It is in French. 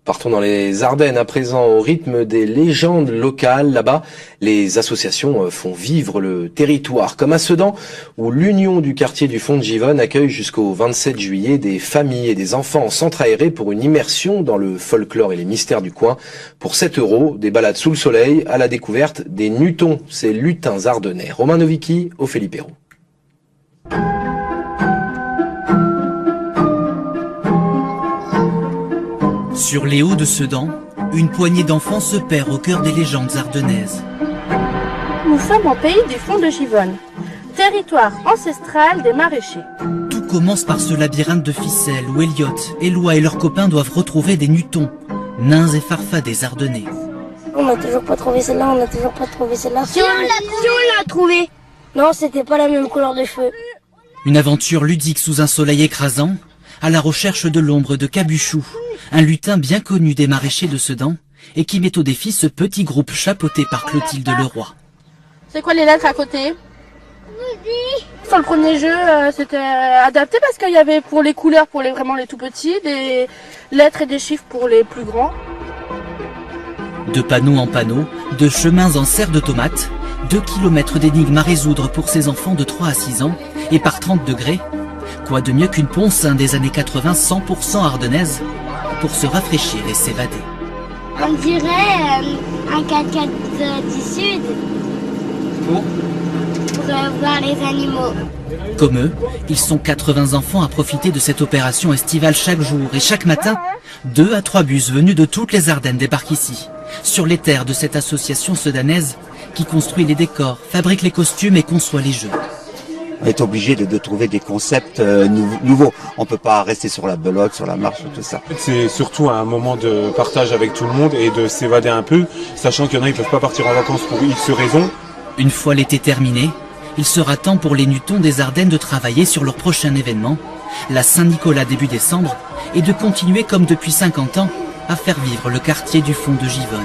Partons dans les Ardennes à présent au rythme des légendes locales. Là-bas, les associations font vivre le territoire, comme à Sedan, où l'Union du quartier du Fond de Givonne accueille jusqu'au 27 juillet des familles et des enfants en centre aéré pour une immersion dans le folklore et les mystères du coin. Pour 7 €, des balades sous le soleil à la découverte des Nutons, ces lutins ardennais. Romain Novicki, Ophélie Perrault. Sur les hauts de Sedan, une poignée d'enfants se perd au cœur des légendes ardennaises. Nous sommes au pays du Fond de Givonne, territoire ancestral des maraîchers. Tout commence par ce labyrinthe de ficelles où Elliot, Éloi et leurs copains doivent retrouver des Nutons, nains et farfadets ardennais. On n'a toujours pas trouvé celle-là, Si on l'a trouvé. Non, c'était pas la même couleur de cheveux. Une aventure ludique sous un soleil écrasant, à la recherche de l'ombre de Cabuchou, un lutin bien connu des maraîchers de Sedan et qui met au défi ce petit groupe chapeauté par Clotilde Leroy. C'est quoi les lettres à côté? Sur le premier jeu, c'était adapté parce qu'il y avait pour les couleurs, pour vraiment les tout petits, des lettres et des chiffres pour les plus grands. De panneau en panneau, de chemins en serre de tomates, 2 kilomètres d'énigmes à résoudre pour ces enfants de 3 à 6 ans, et par 30 degrés, quoi de mieux qu'une ponce des années 80 100% ardennaise pour se rafraîchir et s'évader. On dirait un 4x4 du Sud pour voir les animaux. Comme eux, ils sont 80 enfants à profiter de cette opération estivale chaque jour et chaque matin, 2 à 3 bus venus de toutes les Ardennes débarquent ici, sur les terres de cette association sedanaise qui construit les décors, fabrique les costumes et conçoit les jeux. On est obligé de trouver des concepts nouveaux. On peut pas rester sur la belote, sur la marche, tout ça. C'est surtout un moment de partage avec tout le monde et de s'évader un peu, sachant qu'il y en a qui peuvent pas partir en vacances pour X raisons. Une fois l'été terminé, il sera temps pour les Nutons des Ardennes de travailler sur leur prochain événement, la Saint-Nicolas début décembre, et de continuer comme depuis 50 ans à faire vivre le quartier du Fond de Givonne.